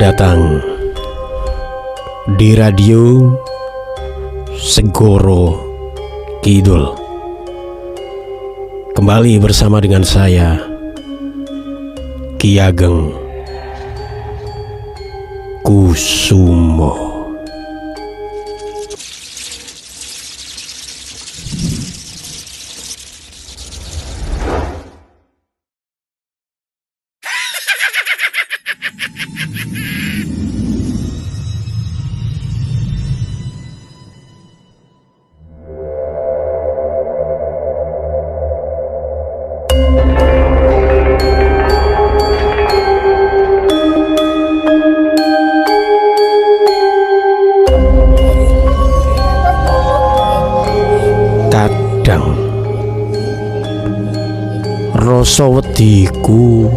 datang di Radio Segoro Kidul. Kembali bersama dengan saya, Ki Ageng Kusumo. Kadang rasa wediku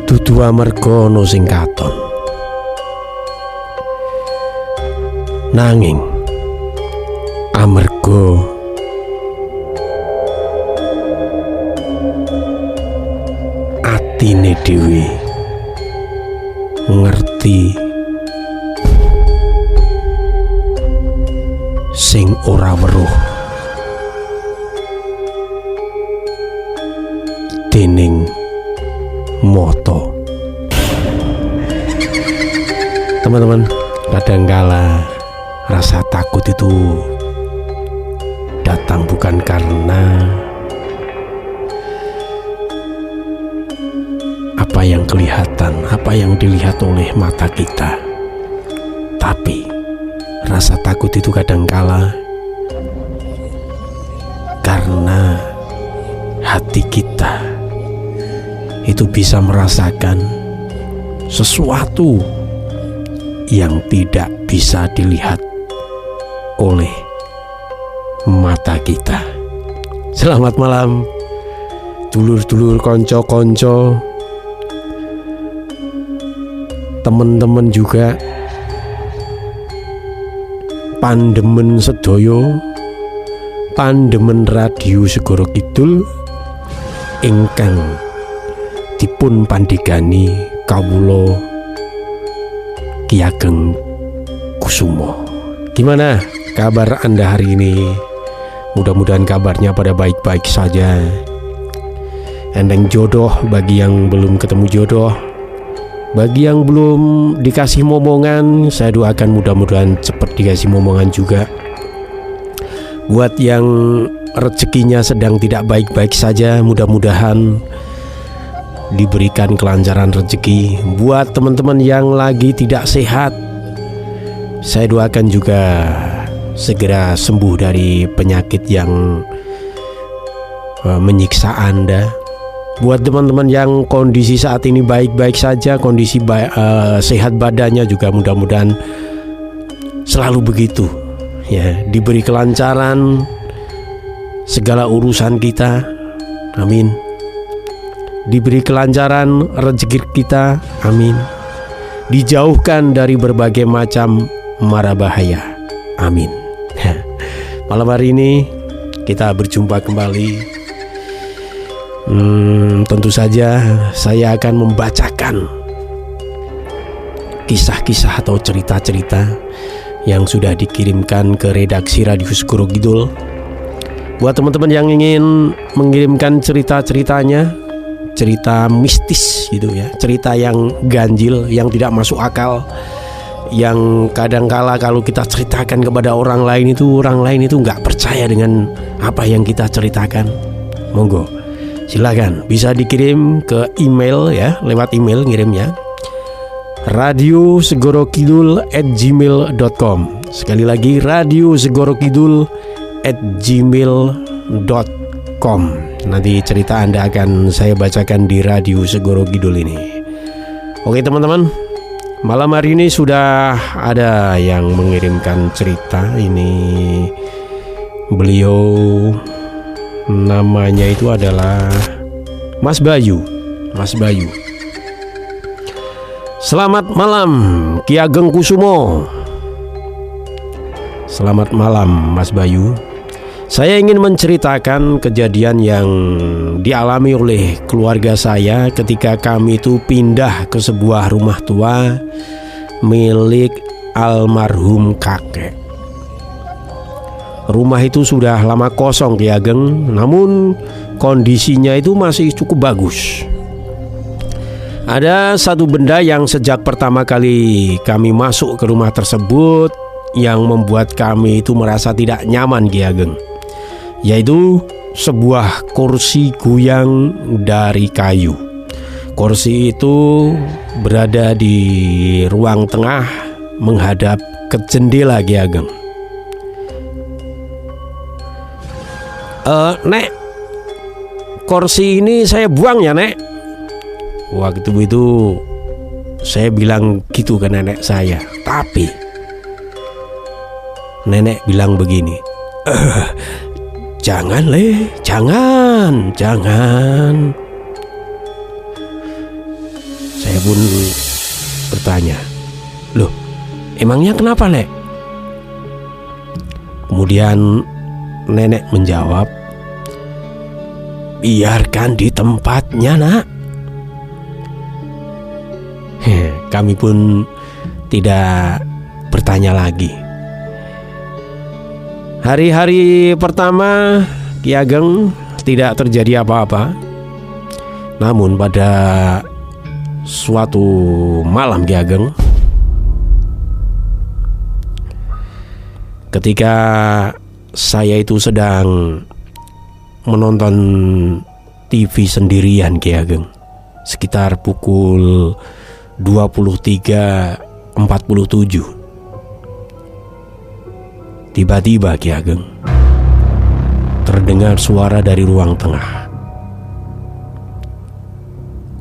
dudu amarga ana sing katon, nanging amarga atine dhewe ngerti sing ora weruh dening moto. Teman-teman, kadangkala rasa takut itu datang bukan karena apa yang kelihatan, apa yang dilihat oleh mata kita, tapi rasa takut itu kadangkala karena hati kita itu bisa merasakan sesuatu yang tidak bisa dilihat oleh mata kita. Selamat malam dulur-dulur, konco-konco, temen-temen juga, pandemen sedoyo, pandemen Radio Segoro Kidul ingkang dipun pandegani kawula Ki Ageng Kusumo. Gimana kabar Anda hari ini? Mudah-mudahan kabarnya pada baik-baik saja. Endeng jodoh bagi yang belum ketemu jodoh, bagi yang belum dikasih momongan, saya doakan mudah-mudahan cepat dikasih momongan juga. Buat yang rezekinya sedang tidak baik-baik saja, mudah-mudahan diberikan kelancaran rezeki. Buat teman-teman yang lagi tidak sehat, saya doakan juga segera sembuh dari penyakit yang menyiksa Anda. Buat teman-teman yang kondisi saat ini baik-baik saja, kondisi sehat badannya juga mudah-mudahan selalu begitu ya, diberi kelancaran segala urusan kita, amin. Diberi kelancaran rezeki kita, amin. Dijauhkan dari berbagai macam mara bahaya, amin. Malam hari ini kita berjumpa kembali. Tentu saja saya akan membacakan kisah-kisah atau cerita-cerita yang sudah dikirimkan ke redaksi Radio Segoro Kidul. Buat teman-teman yang ingin mengirimkan cerita-ceritanya, cerita mistis gitu ya, cerita yang ganjil, yang tidak masuk akal, yang kadangkala kalau kita ceritakan kepada orang lain itu nggak percaya dengan apa yang kita ceritakan. Monggo, silakan bisa dikirim ke email ya, lewat email ngirimnya radiosegorokidul@gmail.com. Sekali lagi radiosegorokidul@gmail.com. Nanti cerita Anda akan saya bacakan di Radio Segoro Kidul ini. Oke teman-teman, malam hari ini sudah ada yang mengirimkan cerita. Ini beliau namanya itu adalah Mas Bayu. Mas Bayu, selamat malam Ki Ageng Kusumo. Selamat malam Mas Bayu. Saya ingin menceritakan kejadian yang dialami oleh keluarga saya ketika kami itu pindah ke sebuah rumah tua milik almarhum kakek. Rumah itu sudah lama kosong Ki Ageng, namun kondisinya itu masih cukup bagus. Ada satu benda yang sejak pertama kali kami masuk ke rumah tersebut yang membuat kami itu merasa tidak nyaman Ki Ageng, yaitu sebuah kursi goyang dari kayu. Kursi itu berada di ruang tengah menghadap ke jendela Ki Ageng. Nek, kursi ini saya buang ya Nek. Waktu itu saya bilang gitu ke nenek saya, tapi nenek bilang begini, jangan Le, jangan. Saya pun bertanya, loh emangnya kenapa Nek? Kemudian nenek menjawab, biarkan di tempatnya Nak. Kami pun tidak bertanya lagi. Hari-hari pertama Ki Ageng tidak terjadi apa-apa. Namun pada suatu malam Ki Ageng, ketika saya itu sedang menonton TV sendirian Ki Ageng, sekitar pukul 23.47, tiba-tiba Ki Ageng terdengar suara dari ruang tengah.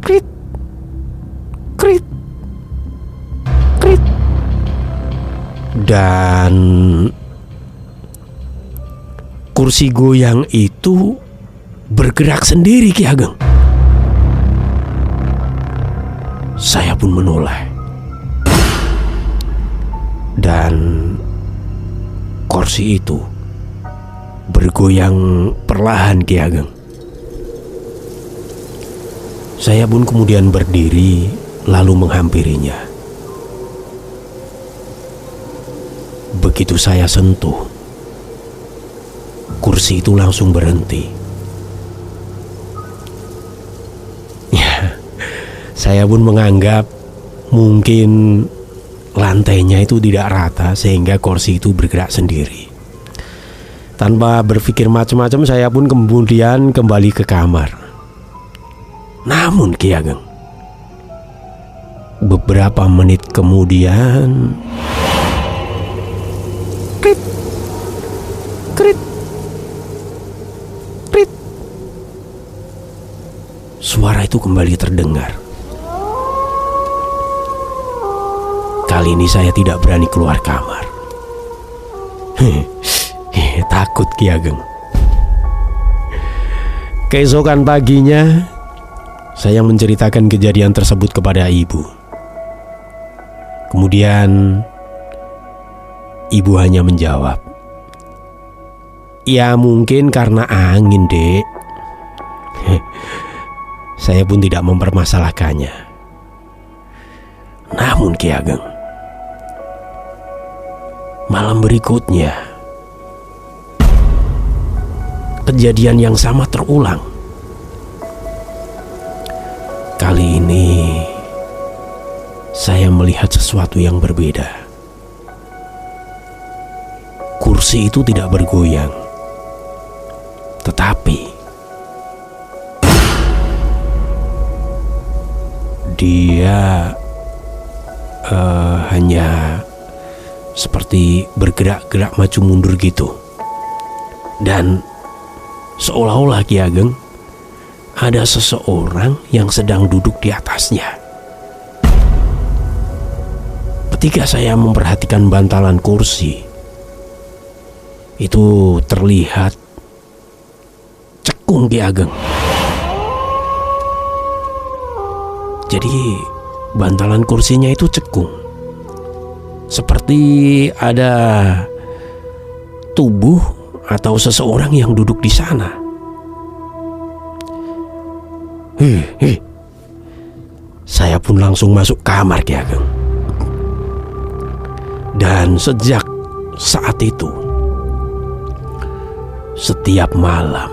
Krit, krit, krit. Dan kursi goyang itu bergerak sendiri Ki Ageng. Saya pun menoleh, dan kursi itu bergoyang perlahan Ki Ageng. Saya pun kemudian berdiri lalu menghampirinya. Begitu saya sentuh, kursi itu langsung berhenti. Saya pun menganggap mungkin lantainya itu tidak rata sehingga kursi itu bergerak sendiri. Tanpa berpikir macam-macam, saya pun kemudian kembali ke kamar. Namun Ki Ageng, beberapa menit kemudian, krit, krit, krit, suara itu kembali terdengar. Kali ini saya tidak berani keluar kamar. Takut Ki Ageng. Keesokan paginya, saya menceritakan kejadian tersebut kepada ibu. Kemudian ibu hanya menjawab, ya mungkin karena angin Dek. Saya pun tidak mempermasalahkannya. Namun Ki Ageng, malam berikutnya kejadian yang sama terulang. Kali ini saya melihat sesuatu yang berbeda. Kursi itu tidak bergoyang, tetapi dia hanya seperti bergerak-gerak maju mundur gitu. Dan seolah-olah Ki Ageng, ada seseorang yang sedang duduk di atasnya. Ketika saya memperhatikan bantalan kursi, itu terlihat cekung Ki Ageng. Jadi bantalan kursinya itu cekung, seperti ada tubuh atau seseorang yang duduk di sana. Saya pun langsung masuk kamar Ki Ageng. Dan sejak saat itu, setiap malam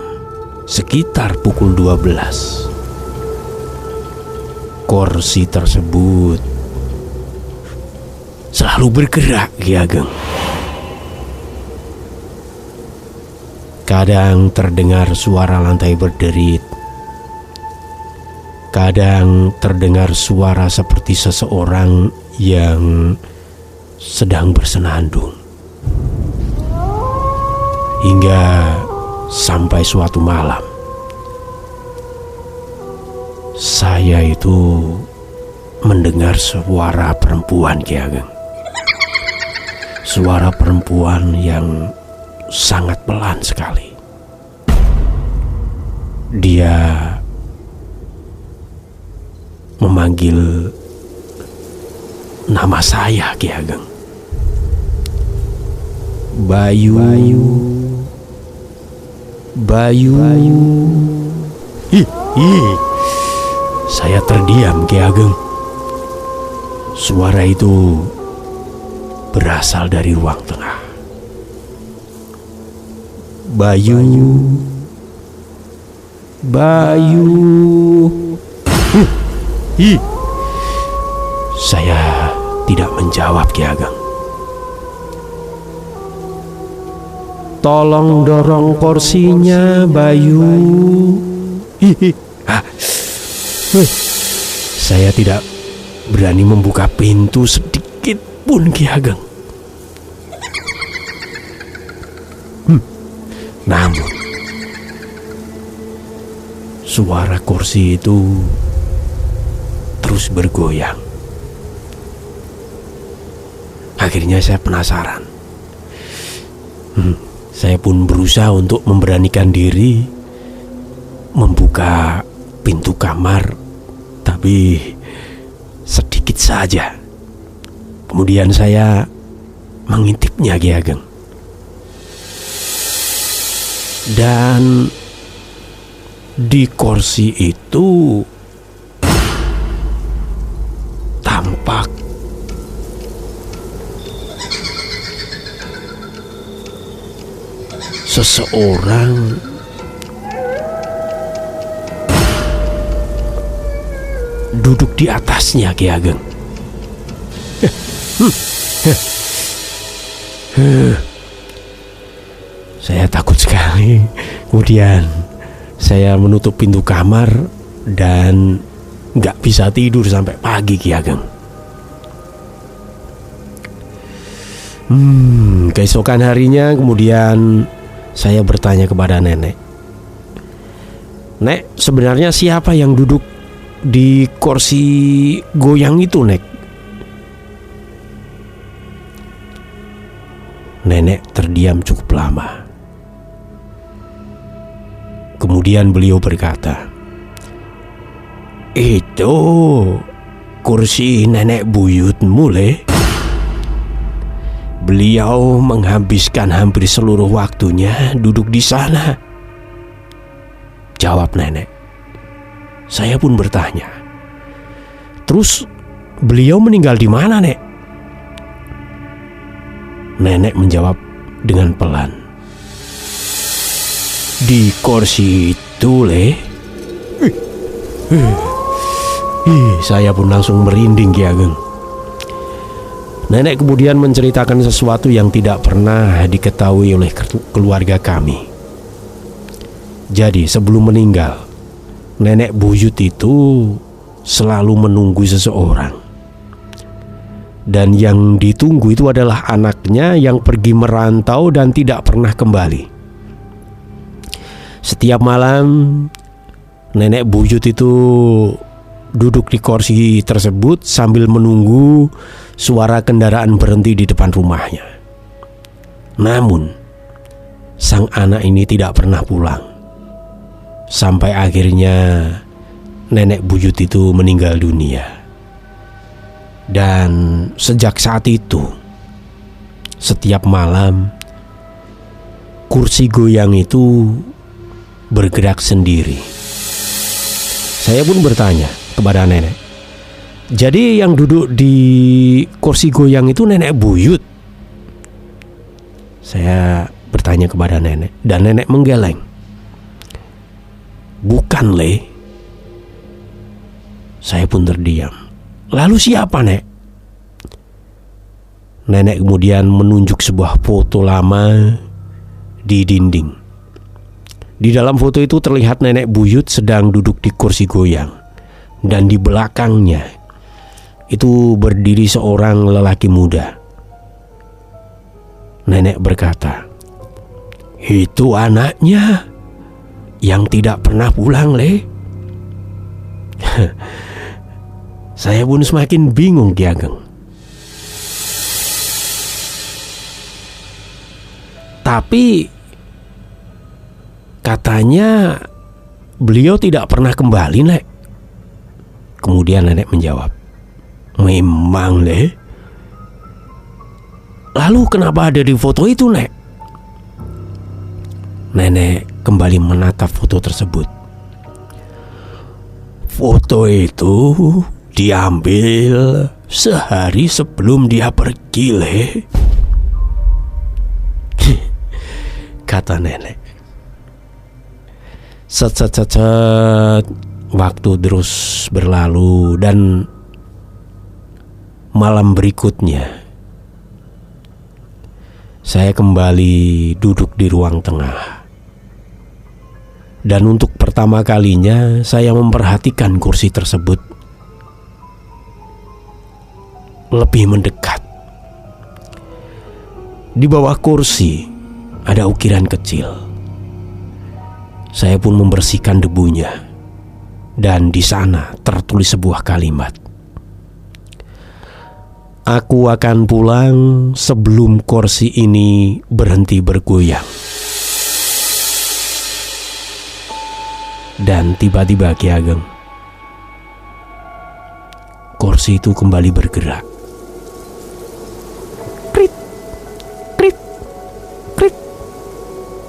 sekitar pukul 12, kursi tersebut selalu bergerak Ki Ageng. Kadang terdengar suara lantai berderit, kadang terdengar suara seperti seseorang yang sedang bersenandung. Hingga sampai suatu malam, saya itu mendengar suara perempuan Ki Ageng. Suara perempuan yang sangat pelan sekali. Dia memanggil nama saya Ki Ageng. Bayu. Saya terdiam Ki Ageng. Suara itu berasal dari ruang tengah. Bayu. Saya tidak menjawab Ki Ageng. Tolong dorong kursinya, Bayu. Saya tidak berani membuka pintu sedikit pun Ki Ageng. Namun suara kursi itu terus bergoyang. Akhirnya saya penasaran. Saya pun berusaha untuk memberanikan diri membuka pintu kamar, tapi sedikit saja. Kemudian saya mengintipnya Ki Ageng. Dan di kursi itu tampak seseorang duduk di atasnya Ki Ageng. Saya takut sekali. Kemudian saya menutup pintu kamar dan gak bisa tidur sampai pagi Ki Ageng. Keesokan harinya kemudian saya bertanya kepada nenek. Nek, sebenarnya siapa yang duduk di kursi goyang itu, Nek? Nenek terdiam cukup lama. Kemudian beliau berkata, "Itu kursi nenek buyutmu, Le. Beliau menghabiskan hampir seluruh waktunya duduk di sana," jawab nenek. Saya pun bertanya, "Terus beliau meninggal di mana, Nek?" Nenek menjawab dengan pelan, "Di kursi itu, Le." Saya pun langsung merinding Ki Ageng. Nenek kemudian menceritakan sesuatu yang tidak pernah diketahui oleh keluarga kami. Jadi sebelum meninggal, nenek buyut itu selalu menunggu seseorang. Dan yang ditunggu itu adalah anaknya yang pergi merantau dan tidak pernah kembali. Setiap malam nenek buyut itu duduk di kursi tersebut sambil menunggu suara kendaraan berhenti di depan rumahnya. Namun sang anak ini tidak pernah pulang. Sampai akhirnya nenek buyut itu meninggal dunia. Dan sejak saat itu, setiap malam kursi goyang itu bergerak sendiri. Saya pun bertanya kepada nenek, jadi yang duduk di kursi goyang itu nenek buyut? Saya bertanya kepada nenek, dan nenek menggeleng. Bukan, Le. Saya pun terdiam. Lalu siapa, Nek? Nenek kemudian menunjuk sebuah foto lama di dinding. Di dalam foto itu terlihat nenek buyut sedang duduk di kursi goyang, dan di belakangnya itu berdiri seorang lelaki muda. Nenek berkata, "Itu anaknya yang tidak pernah pulang, Le." Saya pun semakin bingung, Ki Ageng. Tapi katanya beliau tidak pernah kembali, Nek. Kemudian nenek menjawab, "Memang, Le. Lalu kenapa ada di foto itu, Nek?" Nenek kembali menatap foto tersebut. Foto itu diambil sehari sebelum dia pergi, Le. Kata nenek. Set. Waktu terus berlalu, dan malam berikutnya saya kembali duduk di ruang tengah. Dan untuk pertama kalinya saya memperhatikan kursi tersebut lebih mendekat. Di bawah kursi ada ukiran kecil. Saya pun membersihkan debunya, dan di sana tertulis sebuah kalimat, "Aku akan pulang sebelum kursi ini berhenti bergoyang." Dan tiba-tiba, Ki Ageng, kursi itu kembali bergerak. Krit, krit, krit,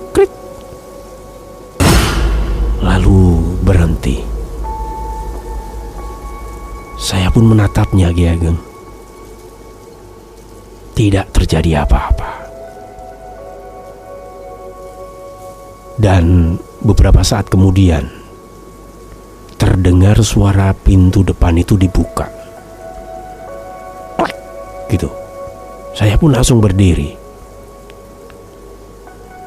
krit. Lalu berhenti. Saya pun menatapnya, Ki Ageng. Tidak terjadi apa-apa. Dan beberapa saat kemudian terdengar suara pintu depan itu dibuka. Klak, gitu. Saya pun langsung berdiri.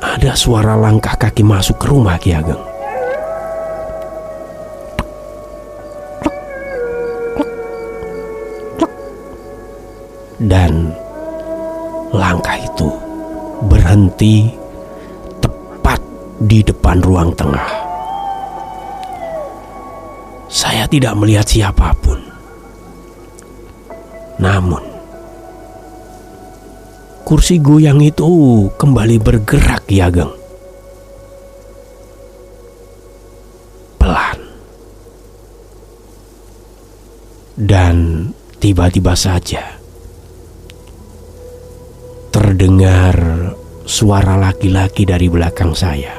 Ada suara langkah kaki masuk ke rumah, Ki Ageng. Dan langkah itu berhenti tepat di depan ruang tengah. Saya tidak melihat siapapun. Namun kursi goyang itu kembali bergerak, Ki Ageng. Pelan. Dan tiba-tiba saja terdengar suara laki-laki dari belakang saya.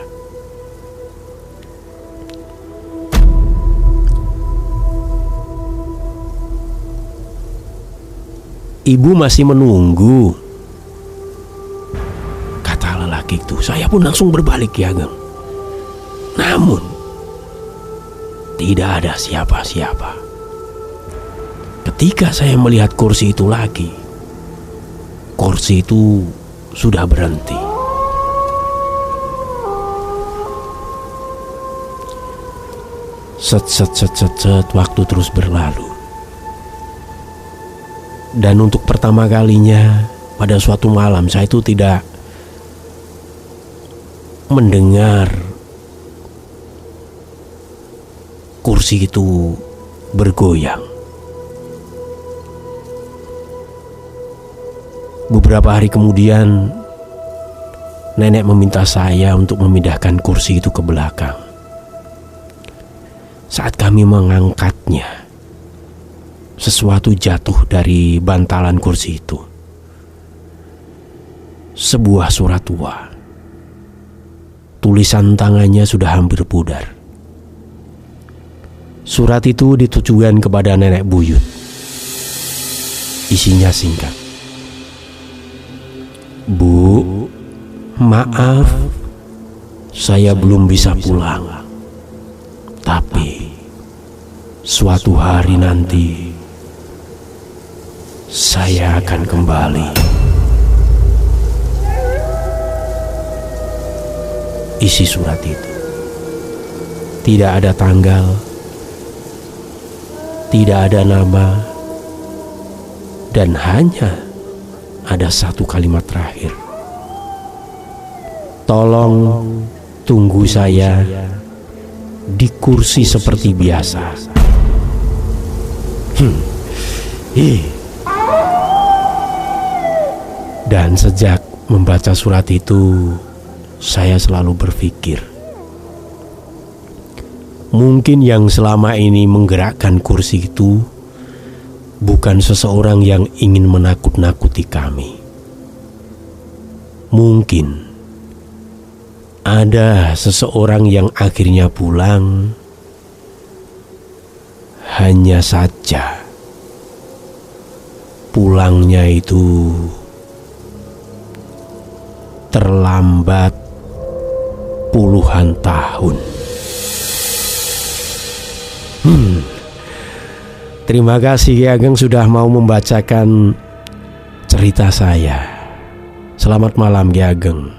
"Ibu masih menunggu," kata lelaki itu. Saya pun langsung berbalik, Ki Ageng. Namun tidak ada siapa-siapa. Ketika saya melihat kursi itu lagi, kursi itu sudah berhenti. Set, waktu terus berlalu. Dan untuk pertama kalinya pada suatu malam saya itu tidak mendengar kursi itu bergoyang. Beberapa hari kemudian nenek meminta saya untuk memindahkan kursi itu ke belakang. Saat kami mengangkatnya, sesuatu jatuh dari bantalan kursi itu. Sebuah surat tua Tulisan tangannya sudah hampir pudar. Surat itu ditujukan kepada nenek buyut. Isinya singkat. Bu, maaf, saya belum bisa pulang. Tapi suatu hari nanti saya akan kembali. Isi surat itu tidak ada tanggal, tidak ada nama, dan hanya ada satu kalimat terakhir. Tolong tunggu saya di kursi seperti biasa. Dan sejak membaca surat itu, saya selalu berpikir, mungkin yang selama ini menggerakkan kursi itu bukan seseorang yang ingin menakut-nakuti kami. Mungkin ada seseorang yang akhirnya pulang, hanya saja pulangnya itu terlambat puluhan tahun. Terima kasih Ki Ageng sudah mau membacakan cerita saya. Selamat malam Ki Ageng.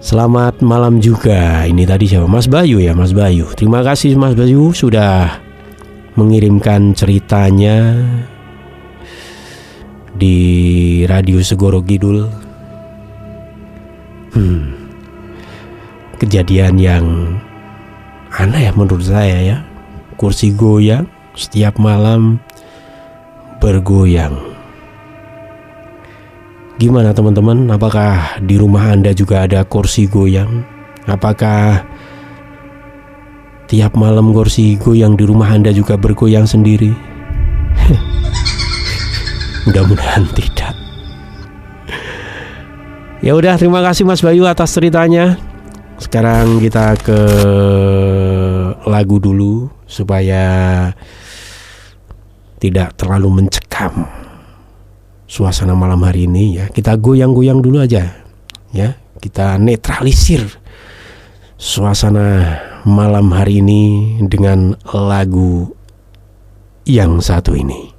Selamat malam juga. Ini tadi siapa? Mas Bayu ya, Mas Bayu. Terima kasih Mas Bayu sudah mengirimkan ceritanya di Radio Segoro Kidul. Kejadian yang aneh ya menurut saya ya. Kursi goyang, setiap malam bergoyang. Gimana teman-teman? Apakah di rumah Anda juga ada kursi goyang? Apakah tiap malam kursi goyang di rumah Anda juga bergoyang sendiri? Mudah-mudahan tidak. Ya udah, terima kasih Mas Bayu atas ceritanya. Sekarang kita ke lagu dulu supaya tidak terlalu mencekam suasana malam hari ini ya. Kita goyang-goyang dulu aja ya. Kita netralisir suasana malam hari ini dengan lagu yang satu ini.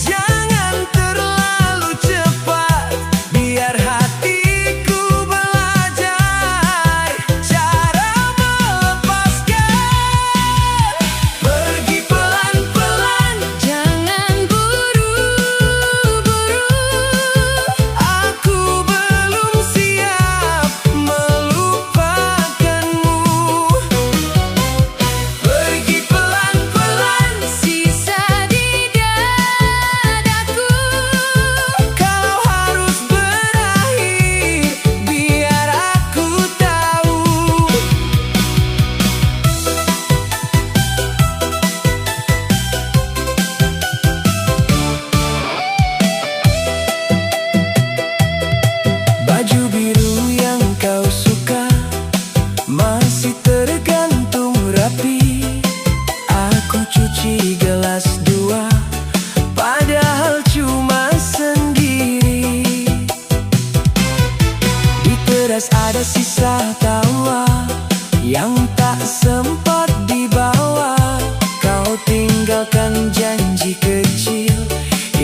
Jangan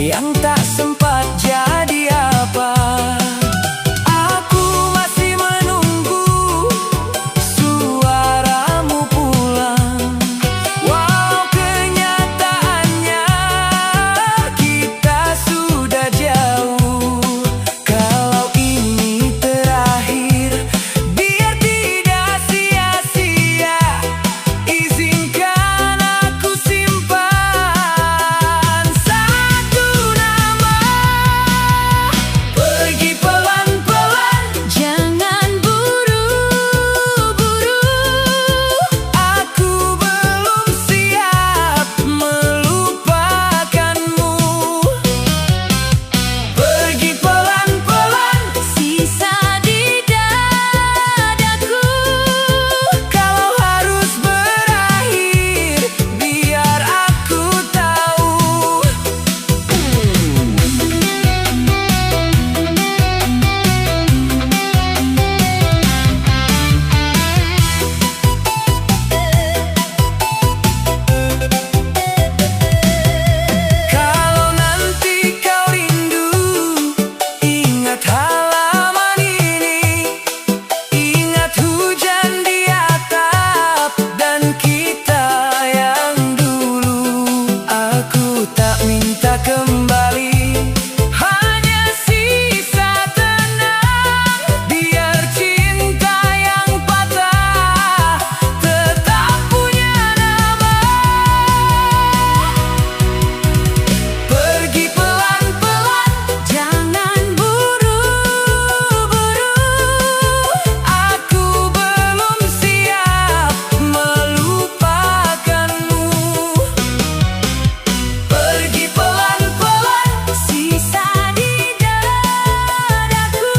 yang tak sempat jadi apa. Aku masih menunggu suaramu pulang. Wow, kenyataannya kita sudah jauh. Kalau ini terakhir, biar tidak sia-sia, izinkan aku simpan satu nama. Pergi pelan-pelan, jangan buru-buru. Aku belum siap melupakanmu. Pergi pelan-pelan, sisa di dadaku. Kalau harus berakhir, biar aku tahu. Kalau nanti kau rindu, ingat halaman ini. Ingat hujan di atap dan kita yang dulu. Aku tak minta kembali, hanya sisa tenang. Biar cinta yang patah tetap punya nama. Pergi pelan-pelan, jangan buru-buru. Aku belum siap melupakanmu. Pergi pelan-pelan, sisa di dadaku.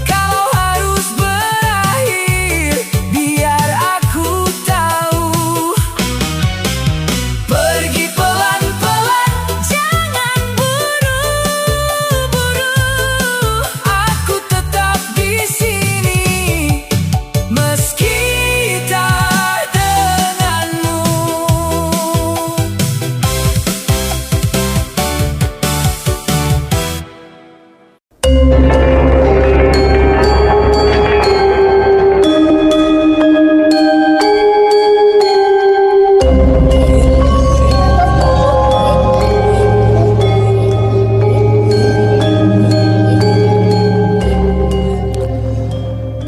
Kalau harus berakhir, biar aku tahu. Pergi pelan-pelan, jangan buru-buru. Aku tetap di sini, meski tak denganmu.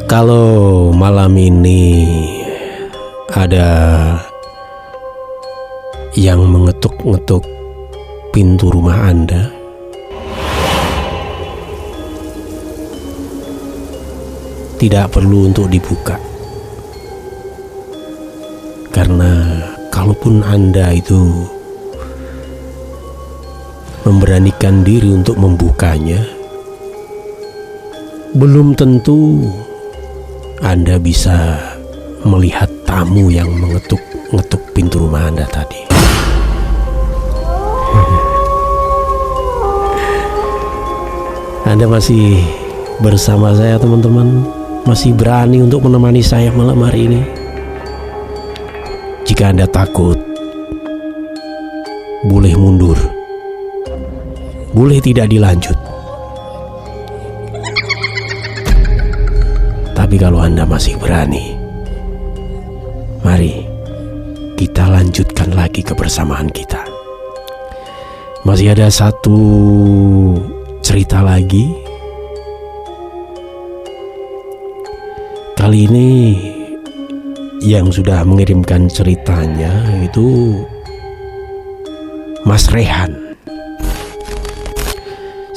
Kalau malam ini ada yang mengetuk-ngetuk pintu rumah Anda, tidak perlu untuk dibuka. Karena kalaupun Anda itu memberanikan diri untuk membukanya, belum tentu Anda bisa melihat tamu yang mengetuk-ngetuk pintu rumah Anda tadi. Anda masih bersama saya, teman-teman, masih berani untuk menemani saya malam hari ini. Jika Anda takut, boleh mundur, boleh tidak dilanjut. Tapi kalau Anda masih berani, mari kita lanjutkan lagi kebersamaan kita. Masih ada satu cerita lagi. Kali ini yang sudah mengirimkan ceritanya itu Mas Rehan.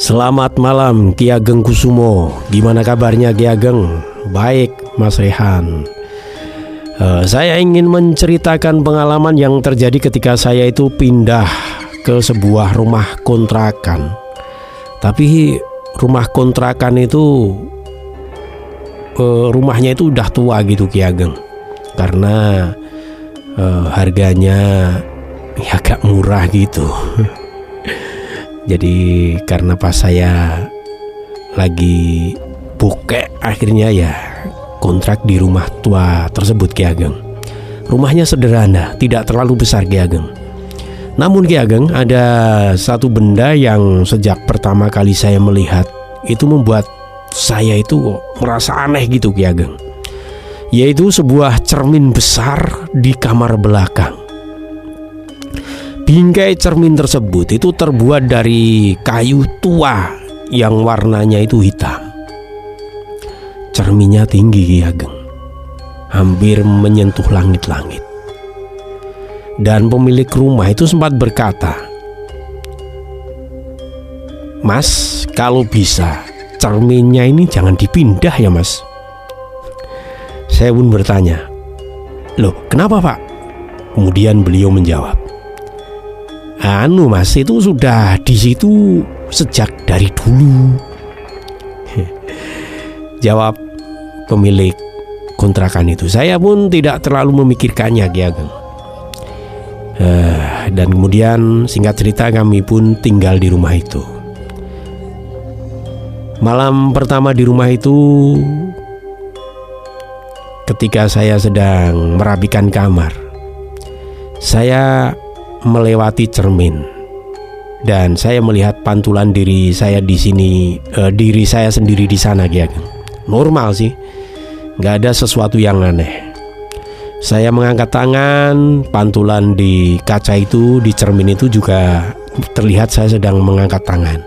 Selamat malam Ki Ageng Kusumo. Gimana kabarnya Ki Ageng? Baik Mas Rehan. Saya ingin menceritakan pengalaman yang terjadi ketika saya itu pindah ke sebuah rumah kontrakan. Tapi rumah kontrakan itu rumahnya itu udah tua gitu Ki Ageng. Karena harganya agak murah gitu. Jadi karena pas saya lagi bokek, akhirnya ya kontrak di rumah tua tersebut Ki Ageng. Rumahnya sederhana, tidak terlalu besar Ki Ageng. Namun Ki Ageng, ada satu benda yang sejak pertama kali saya melihat itu membuat saya itu merasa aneh gitu Ki Ageng. Yaitu sebuah cermin besar di kamar belakang. Bingkai cermin tersebut itu terbuat dari kayu tua yang warnanya itu hitam. Cerminnya tinggi Ki Ageng, hampir menyentuh langit-langit. Dan pemilik rumah itu sempat berkata, "Mas, kalau bisa cerminnya ini jangan dipindah ya Mas." Saya pun bertanya, "Loh, kenapa Pak?" Kemudian beliau menjawab, "Anu Mas, itu sudah di situ sejak dari dulu." Jawab pemilik kontrakan itu. Saya pun tidak terlalu memikirkannya Ki Ageng. Dan kemudian singkat cerita kami pun tinggal di rumah itu. Malam pertama di rumah itu, ketika saya sedang merapikan kamar, saya melewati cermin dan saya melihat pantulan diri saya di sini, diri saya sendiri di sana Ki Ageng. Normal sih, nggak ada sesuatu yang aneh. Saya mengangkat tangan, pantulan di kaca itu, di cermin itu juga terlihat saya sedang mengangkat tangan.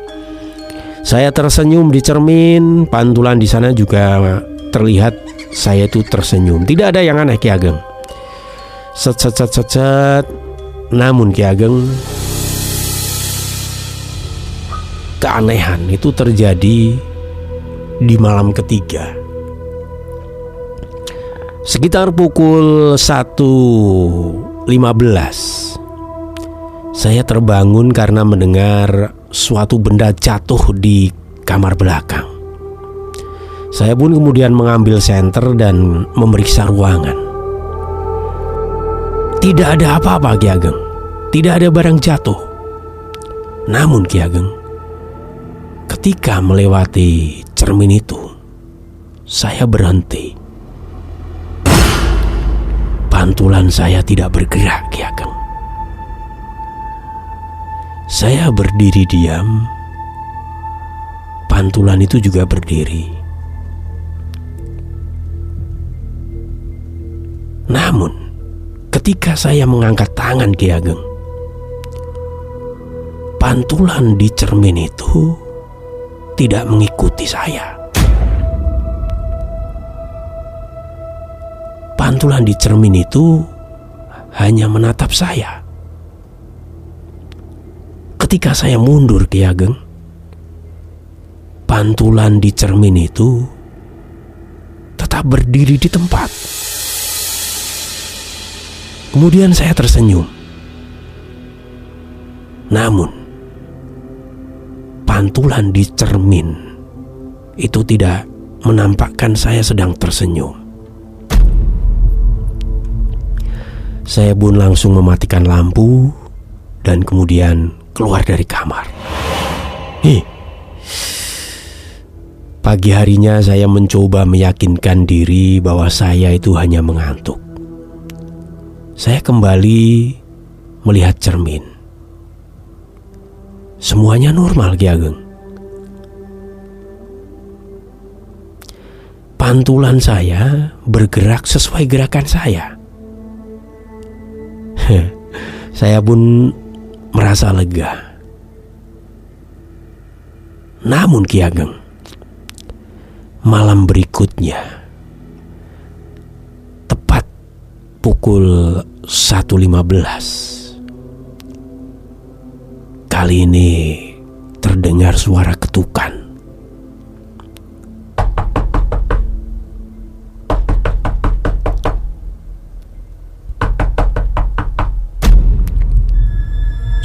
Saya tersenyum di cermin, pantulan di sana juga terlihat saya itu tersenyum. Tidak ada yang aneh Ki Ageng. Set. Namun Ki Ageng, keanehan itu terjadi di malam ketiga. Sekitar pukul 1.15 saya terbangun karena mendengar suatu benda jatuh di kamar belakang. Saya pun kemudian mengambil senter dan memeriksa ruangan. Tidak ada apa-apa Ki Ageng, tidak ada barang jatuh. Namun Ki Ageng, ketika melewati cermin itu, saya berhenti. Pantulan saya tidak bergerak Ki Ageng. Saya berdiri diam, pantulan itu juga berdiri. Namun ketika saya mengangkat tangan Ki Ageng, pantulan di cermin itu tidak mengikuti saya. Pantulan di cermin itu hanya menatap saya. Ketika saya mundur Ki Ageng, pantulan di cermin itu tetap berdiri di tempat. Kemudian saya tersenyum. Namun pantulan di cermin itu tidak menampakkan saya sedang tersenyum. Saya pun langsung mematikan lampu dan kemudian keluar dari kamar. Pagi harinya saya mencoba meyakinkan diri bahwa saya itu hanya mengantuk. Saya kembali melihat cermin. Semuanya normal Ki Ageng. Pantulan saya bergerak sesuai gerakan saya. Saya pun merasa lega. Namun Ki Ageng, malam berikutnya, tepat pukul 1.15, kali ini terdengar suara ketukan.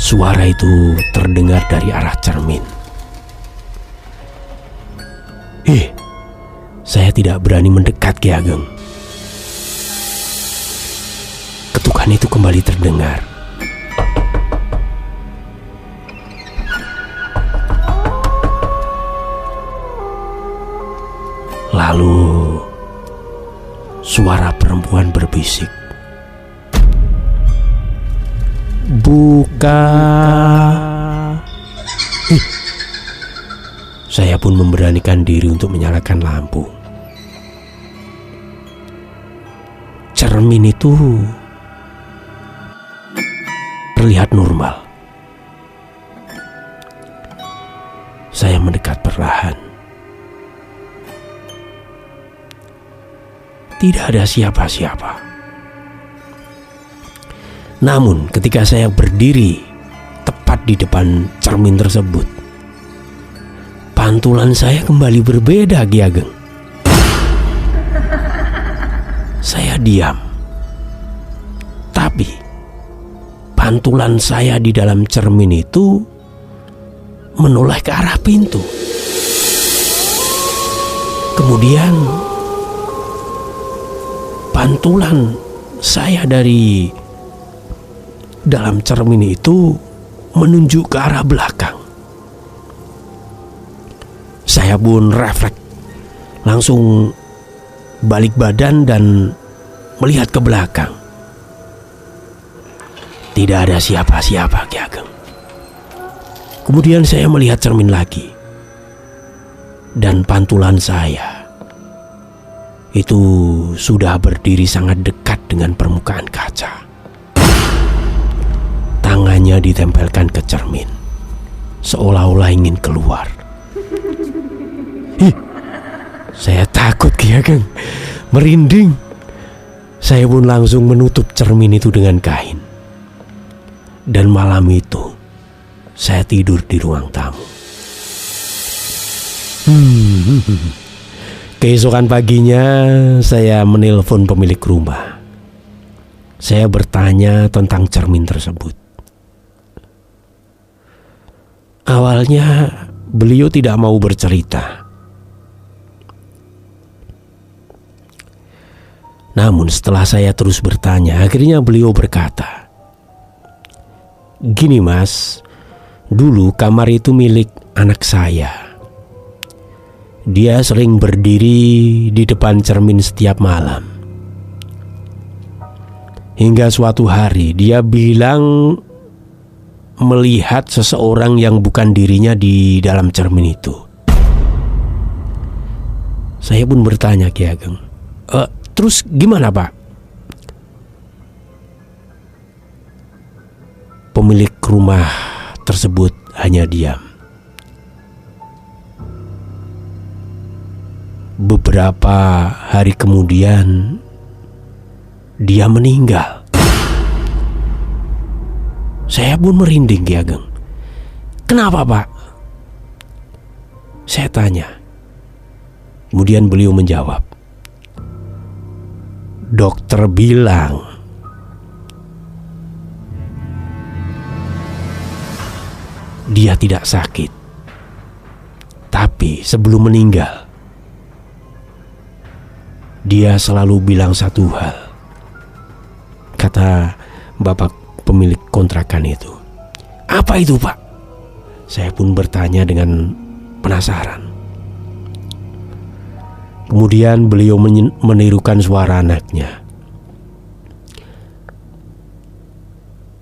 Suara itu terdengar dari arah cermin. Saya tidak berani mendekat Ki Ageng. Ketukan itu kembali terdengar. Lalu suara perempuan berbisik, Buka. Saya pun memberanikan diri untuk menyalakan lampu. Cermin itu terlihat normal. Saya mendekat perlahan. Tidak ada siapa-siapa. Namun ketika saya berdiri tepat di depan cermin tersebut, pantulan saya kembali berbeda, Ki Ageng. Saya diam. Tapi pantulan saya di dalam cermin itu menoleh ke arah pintu. Kemudian pantulan saya dari dalam cermin itu menunjuk ke arah belakang. Saya pun refleks, langsung balik badan dan melihat ke belakang. Tidak ada siapa-siapa, Ki Ageng. Kemudian saya melihat cermin lagi, dan pantulan saya itu sudah berdiri sangat dekat dengan permukaan kaca. Tangannya ditempelkan ke cermin, seolah-olah ingin keluar. Saya takut, Ki Ageng, merinding. Saya pun langsung menutup cermin itu dengan kain. Dan malam itu saya tidur di ruang tamu. Keesokan paginya saya menelpon pemilik rumah. Saya bertanya tentang cermin tersebut. Awalnya beliau tidak mau bercerita. Namun setelah saya terus bertanya, akhirnya beliau berkata, "Gini Mas, dulu kamar itu milik anak saya. Dia sering berdiri di depan cermin setiap malam. Hingga suatu hari dia bilang melihat seseorang yang bukan dirinya di dalam cermin itu." Saya pun bertanya, Ki Ageng, "Terus gimana, Pak?" Pemilik rumah tersebut hanya diam. Beberapa hari kemudian dia meninggal. Saya pun merinding, Ki Ageng. "Kenapa, Pak?" saya tanya. Kemudian beliau menjawab, "Dokter bilang dia tidak sakit, tapi sebelum meninggal dia selalu bilang satu hal," kata bapak pemilik kontrakan itu. "Apa itu, Pak?" Saya pun bertanya dengan penasaran. Kemudian beliau menirukan suara anaknya.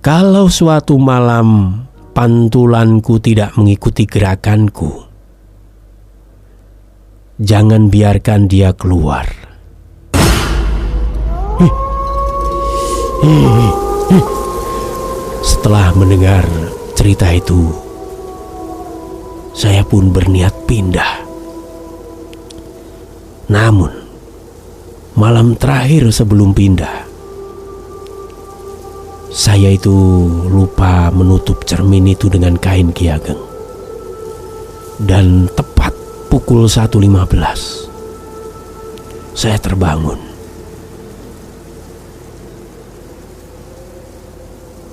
"Kalau suatu malam pantulanku tidak mengikuti gerakanku, jangan biarkan dia keluar." Setelah mendengar cerita itu, saya pun berniat pindah. Namun malam terakhir sebelum pindah, saya itu lupa menutup cermin itu dengan kain, Ki Ageng. Dan tepat pukul 1.15 saya terbangun.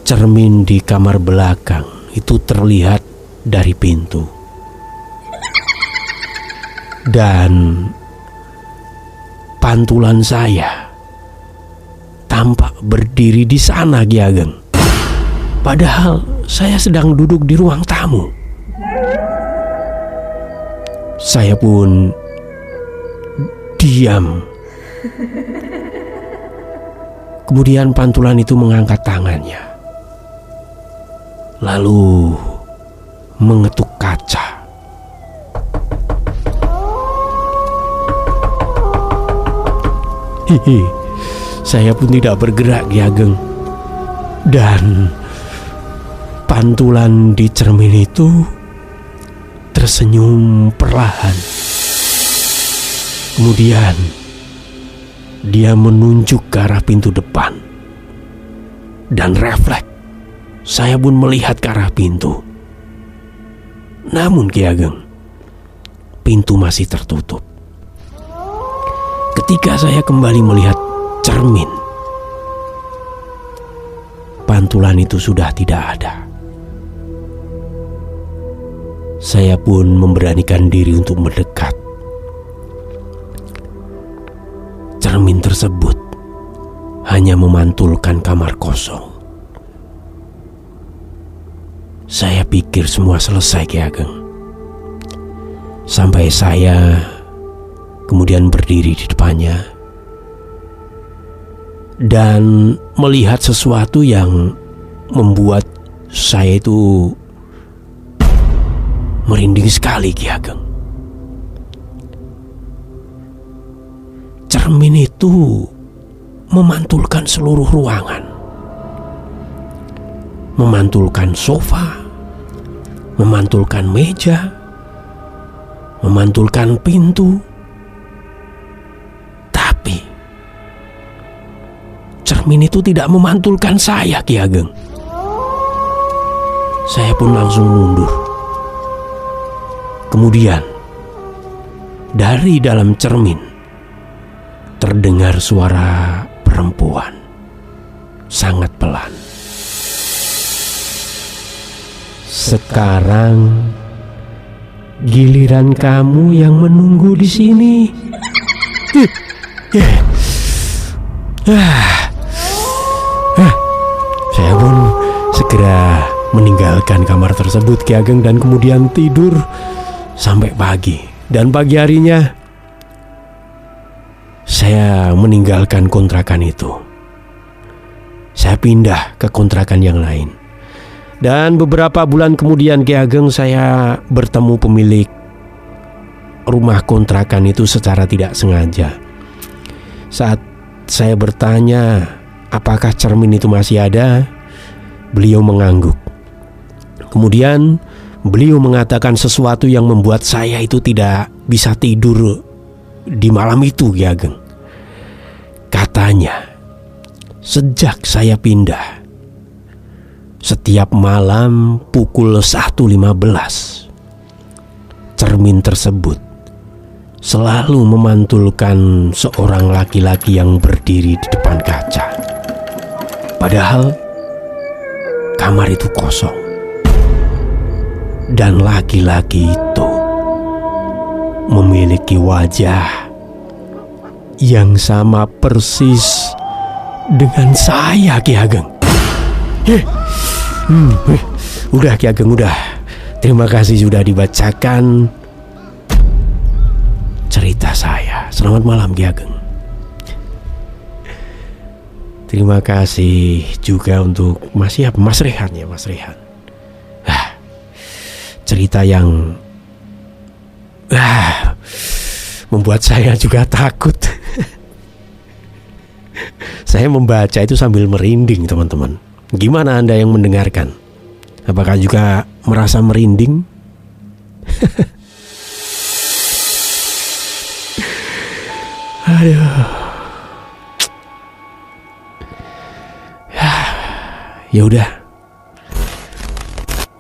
Cermin di kamar belakang itu terlihat dari pintu. Dan pantulan saya tampak berdiri di sana, Ki Ageng. Padahal saya sedang duduk di ruang tamu. Saya pun diam. Kemudian pantulan itu mengangkat tangannya. lalu mengetuk kaca. Hihi, saya pun tidak bergerak, Ki Ageng. Dan pantulan di cermin itu tersenyum perlahan. Kemudian dia menunjuk ke arah pintu depan. Dan refleks, saya pun melihat ke arah pintu. Namun Ki Ageng, pintu masih tertutup. Ketika saya kembali melihat cermin, pantulan itu sudah tidak ada. Saya pun memberanikan diri untuk mendekat. Cermin tersebut hanya memantulkan kamar kosong. Saya pikir semua selesai, Ki Ageng. Sampai saya kemudian berdiri di depannya dan melihat sesuatu yang membuat saya itu merinding sekali, Ki Ageng. Cermin itu memantulkan seluruh ruangan, memantulkan sofa, memantulkan meja, memantulkan pintu. Tapi cermin itu tidak memantulkan saya, Ki Ageng. Saya pun langsung mundur. Kemudian dari dalam cermin terdengar suara perempuan sangat pelan. Sekarang giliran kamu yang menunggu di sini. Saya pun segera meninggalkan kamar tersebut, Ki Ageng, dan kemudian tidur sampai pagi. Dan pagi harinya saya meninggalkan kontrakan itu. Saya pindah ke kontrakan yang lain. Dan beberapa bulan kemudian, Ki Ageng, saya bertemu pemilik rumah kontrakan itu secara tidak sengaja. Saat saya bertanya apakah cermin itu masih ada, beliau mengangguk. Kemudian beliau mengatakan sesuatu yang membuat saya itu tidak bisa tidur di malam itu, Ki Ageng. Katanya, sejak saya pindah, setiap malam pukul 1.15, cermin tersebut selalu memantulkan seorang laki-laki yang berdiri di depan kaca. Padahal kamar itu kosong. Dan laki-laki itu memiliki wajah yang sama persis dengan saya, Ki Ageng. Udah, Ki Ageng, udah. Terima kasih sudah dibacakan cerita saya. Selamat malam, Ki Ageng. Terima kasih juga untuk Mas Rehan ya, Mas Rehan. Cerita yang membuat saya juga takut. Saya membaca itu sambil merinding, teman-teman. Gimana Anda yang mendengarkan? Apakah juga merasa merinding? Aduh. Ya udah.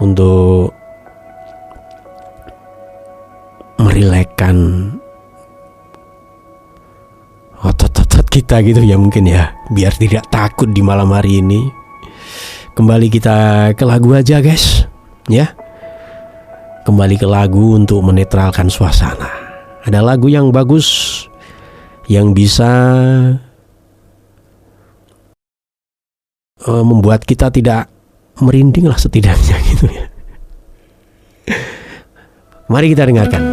Untuk merilekkan otot-otot kita gitu ya mungkin ya, biar tidak takut di malam hari ini. Kembali kita ke lagu aja, guys, ya. Kembali ke lagu untuk menetralkan suasana. Ada lagu yang bagus yang bisa membuat kita tidak merinding lah setidaknya gitu ya. Mari kita dengarkan.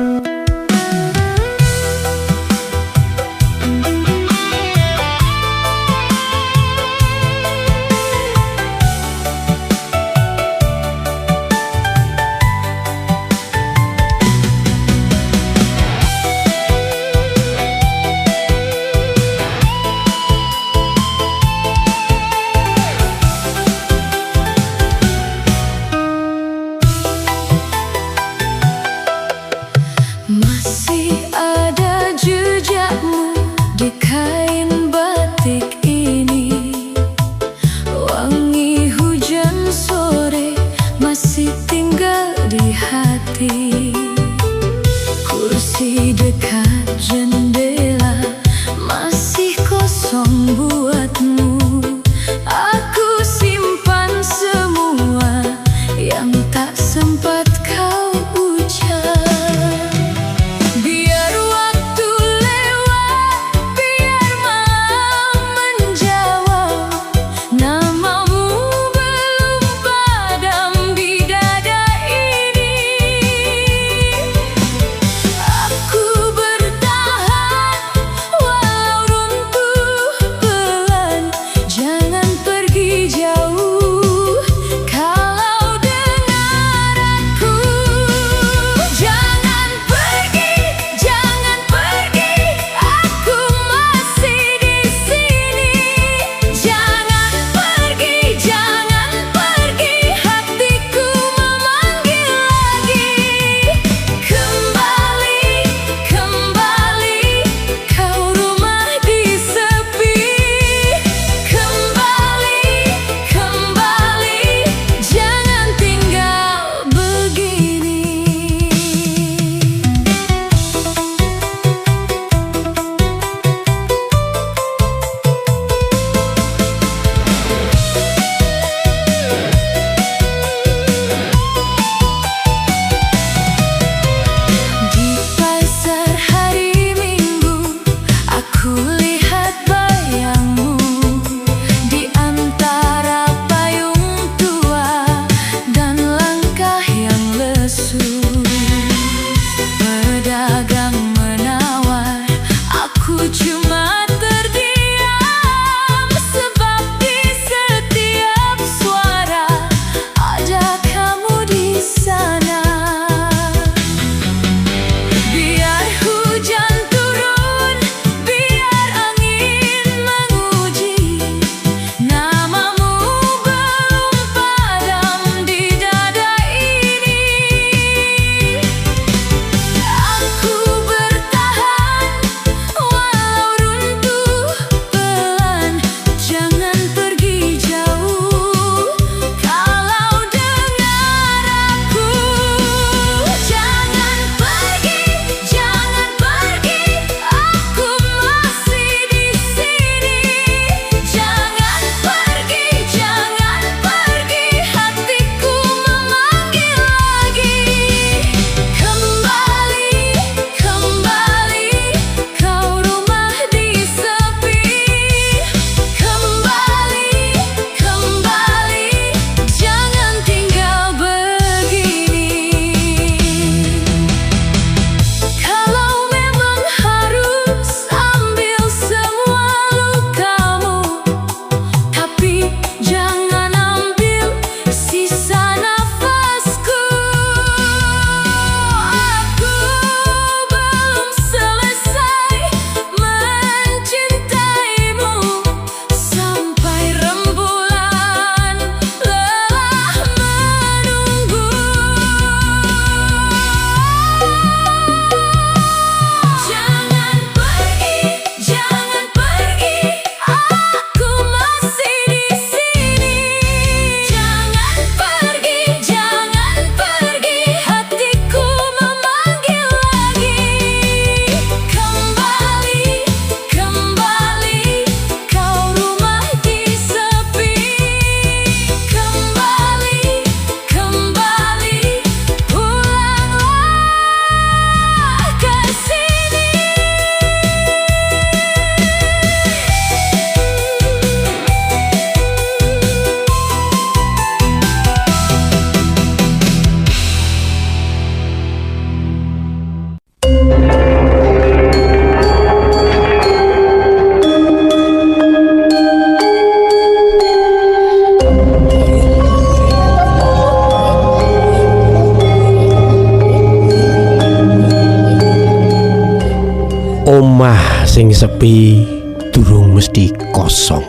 Pedagang menawar, aku cuma terdiam, sebab di setiap suara ada kamu di sana. Biar hujan turun, biar angin menguji, namamu belum padam di dada ini. Aku bertahan walau runtuh pelan, jangan pergi jauh kalau dengar aku. Jangan pergi, aku masih di sini. Jangan pergi, hatiku memanggil lagi. Kembali, kau rumah di sepi. Kembali, jangan tinggal begini. Kalau memang harus ambil semua lukamu, tapi jangan ambil sisa nafasku. Aku belum selesai mencintaimu, sampai rembulan lelah menunggu. Jangan pergi, aku masih di sini. Jangan pergi, hatiku memanggil lagi. Kembali, kau rumah di sepi. Kembali, pulanglah ke sini. Omah sing sepi durung mesti kosong.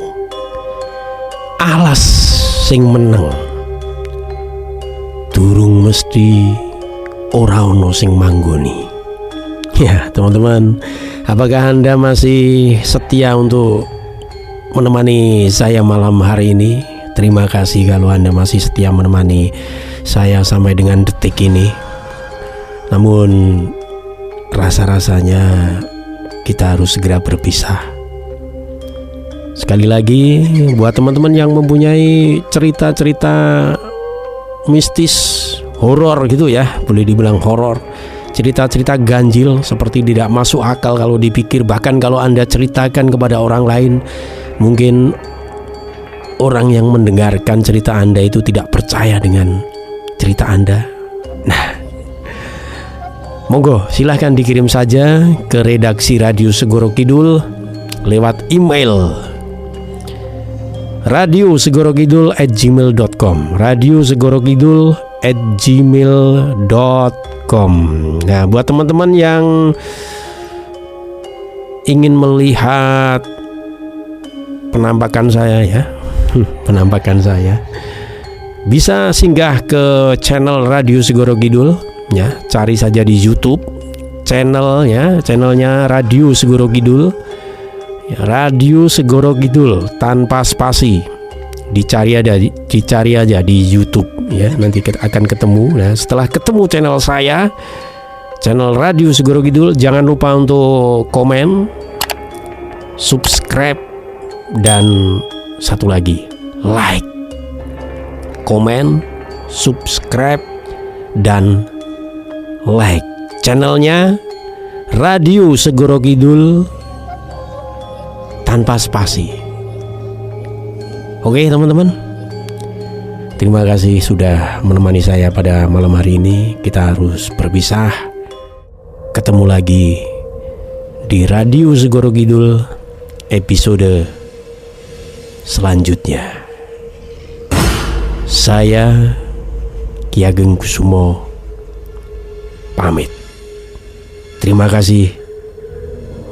Alas sing meneng durung mesti ora ono sing manggoni. Ya, teman-teman, apakah Anda masih setia untuk menemani saya malam hari ini? Terima kasih kalau Anda masih setia menemani saya sampai dengan detik ini. Namun rasa-rasanya kita harus segera berpisah. Sekali lagi, buat teman-teman yang mempunyai cerita-cerita mistis, horor gitu ya, boleh dibilang horor, cerita-cerita ganjil seperti tidak masuk akal kalau dipikir, bahkan kalau Anda ceritakan kepada orang lain, mungkin orang yang mendengarkan cerita Anda itu tidak percaya dengan cerita Anda. Nah, monggo silahkan dikirim saja ke redaksi Radio Segoro Kidul lewat email radiosegorokidul@gmail.com, radiosegorokidul@gmail.com. Nah, buat teman-teman yang ingin melihat penampakan saya ya, bisa singgah ke channel Radio Segoro Kidul ya, cari saja di YouTube channelnya Radio Segoro Kidul ya, Radio Segoro Kidul tanpa spasi, dicari aja di YouTube ya, nanti akan ketemu. Nah, setelah ketemu channel saya, channel Radio Segoro Kidul, jangan lupa untuk komen, subscribe, dan satu lagi like, komen, subscribe, dan like channelnya Radio Segoro Kidul tanpa spasi. Oke teman-teman, Terima kasih sudah menemani saya pada malam hari ini. Kita harus berpisah. Ketemu lagi di Radio Segoro Kidul episode selanjutnya. Saya Ki Ageng Kusumo pamit. Terima kasih.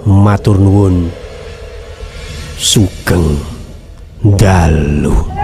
Matur nuwun. Sugeng dalu.